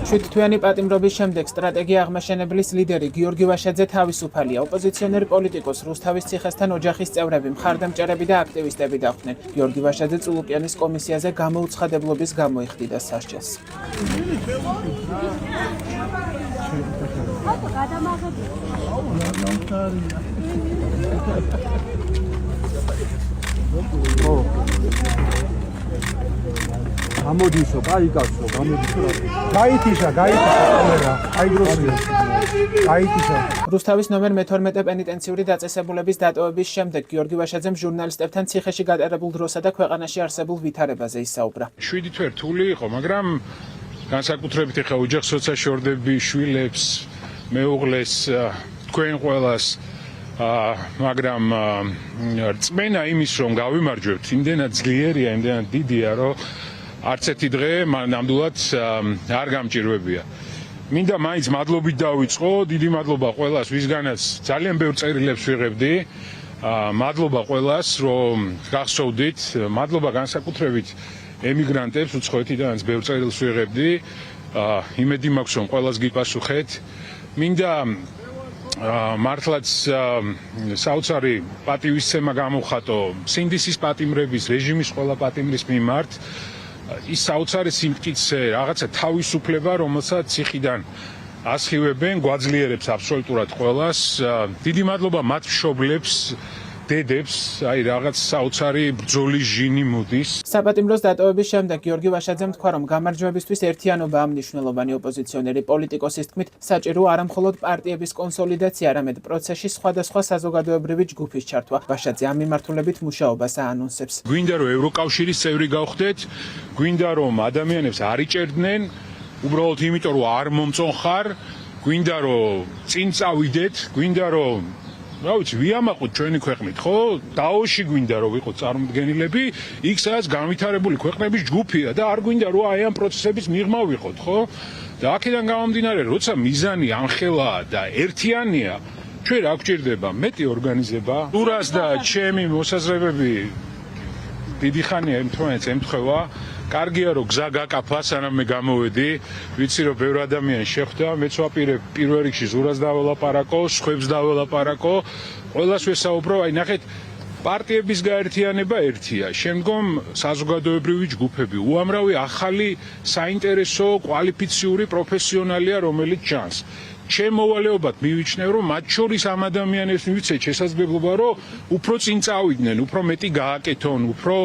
შვიდთვიანი პატიმრობის შემდეგ სტრატეგია აღმაშენებლის ლიდერი გიორგი ვაშაძე თავისუფალია. ოპოზიციონერი პოლიტიკოს რუსთავის ციხესთან ოჯახის წევრები, მხარდამჭერები და აქტივისტები დახვდნენ. გიორგი ვაშაძე წულუკიანის კომისიაზე გამოუცხადებლობის გამო იხდიდა სასჯელს. გამოდიშო, გაიკაცო, გამოდიშო. გაითიშა კამერა. აი დროსია. გაითიშა. რუსთავის ნომერ მე-12 პენიტენციური დაწესებულების დატოვების შემდეგ გიორგი ვაშაძემ ჟურნალისტებთან ციხეში გატარებულ დროსა და ქვეყანაში არსებულ ვითარებაზე ისაუბრა. 7 თვე რთული იყო, მაგრამ განსაკუთრებით ახლა ოჯახს როცა შორდები, შვილებს, მეუღლეს, თქვენ ყველას მაგრამ რწმენა იმის რომ გავიმარჯვებთ, იმდენად ძლიერია, იმდენად დიდია, რომ არც ერთი დღე ნამდვილად არ გამჭირვებია. მინდა მაინც მადლობით დავიწყო, დიდი მადლობა ყველას, ვისგანაც ძალიან ბევრ წერილებს ვიღებდი. მადლობა ყველას, რომ გახსოვდით, მადლობა განსაკუთრებით ემიგრანტებს, უცხოეთიდანაც ბევრ წერილს ვიღებდი. იმედი მაქვს, რომ ყველას გიპასუხეთ. მინდა მართლაც საოცარი პატივისცემა გამოვხატო სინდისის პატიმრების, რეჟიმის ყველა პატიმრის მიმართ. ის საოცარი სიმტკიცე, რაღაცა თავისუფლება, რომელსაც ციხიდან ასხივებენ, გვაძლიერებს აბსოლუტურად ყველას. დიდი მადლობა მათ მშობლებს, დედებს, აი რაღაც საოცარი ბრძოლის ჟინი მოდის. საპატიმროს დატოვების შემდეგ გიორგი ვაშაძემ თქვა, რომ გამარჯვებისთვის ერთიანობა მნიშვნელოვანი. ოპოზიციონერი პოლიტიკოსის თქმით, საჭირო არა მხოლოდ პარტიების კონსოლიდაცია, არამედ პროცესში სხვადასხვა საზოგადოებრივი ჯგუფის ჩართვა. ვაშაძე ამ მიმართულებით მუშაობას აანონსებს. გვინდა რომ ევროკავშირის წევრი გავხდეთ, გვინდა რომ ადამიანებს არ იჭერდნენ, უბრალოდ იმიტომ რომ არ მომწონხარ, გვინდა რომ წინ წავიდეთ, გვინდა რომ რა ვიცი, ვიამაყოთ ჩვენი ქვეყნით, ხო? დაოში გვინდა რომ ვიყოთ წარმომადგენლები, იქ სადაც განვითარებული ქვეყნების ჯგუფია და არ გვინდა რომ აი ამ პროცესების მიღმა ვიყოთ, ხო? და აქედან გამომდინარე, როცა მიზანი ამხელაა და ერთიანია, ჩვენ რა გვჭირდება? მეტი ორგანიზება. ტურას და ჩემი მოსაზრებები დიდი ხანია ერთმანეთს ემთხვევა. კარგია რომ გზა გაკაფა, სანამ მე გამოვედი. ვიცი რომ ბევრ ადამიანს შეხვდა, მეც ვაპირებ პირველ რიგში ზურას დაველაპარაკო, სხვებს დაველაპარაკო, ყველას ვესაუბრო, აი ნახეთ, პარტიების გაერთიანება ერთია, შემდგომ საზოგადოებრივი ჯგუფები, უამრავი ახალი საინტერესო, კვალიფიციური პროფესიონალია, რომელიც ჩანს. ჩემ მოვალეობად მივიჩნევ, რომ მათ შორის ამ ადამიანებს მივიცეთ შესაძლებლობა, რომ უფრო წინ წავიდნენ, უფრო მეტი გააკეთონ, უფრო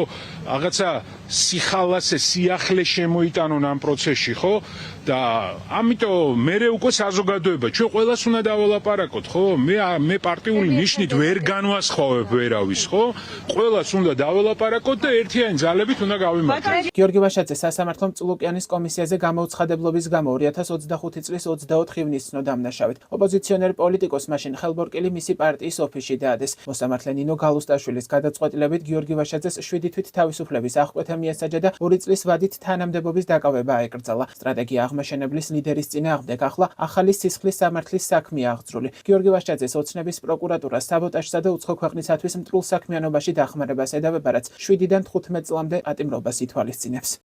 რაღაცა სიხალასე, სიახლე შემოიტანონ ამ პროცესში, ხო? და ამიტომ მე უკვე საზოგადოება, ჩვენ ყველას უნდა დაველაპარაკოთ, ხო? მე პარტიული ნიშნით ვერ განვასხვავებ ვერავის, ხო? ყველას უნდა დაველაპარაკოთ და ერთიანი ძალებით უნდა გავიმარჯვოთ. გიორგი ვაშაძე სასამართლომ წულუკიანის კომისიაზე გამოუცხადებლობის გამო 2025 წლის 24 ივნისს ცნო დამნაშავედ. ოპოზიციონერი პოლიტიკოს მაშინ ხელბორკილი მისი პარტიის ოფისში დაადეს. მოსამართლე ნინო გალუსტაშვილის გადაწყვეტილებით გიორგი ვაშაძეს 7 თვით თავისუფლების აღკვეთა მიესაჯა და 2 წლის ვადით თანამდებობის დაკავება აეკრძალა. სტრატეგია აღმაშენებლის ლიდერის წინააღმდეგ ახლა ახალი სისხლის სამართლის საქმეა აღძრული. გიორგი ვაშაძეს ოცნების პროკურატურა საბოტაჟსა და უცხო ქვეყნისათვის მტრულ საქმიანობაში დახმარებას ედავება, რაც 7-დან 15 წლამდე პატიმრობას ითვალისწინებს.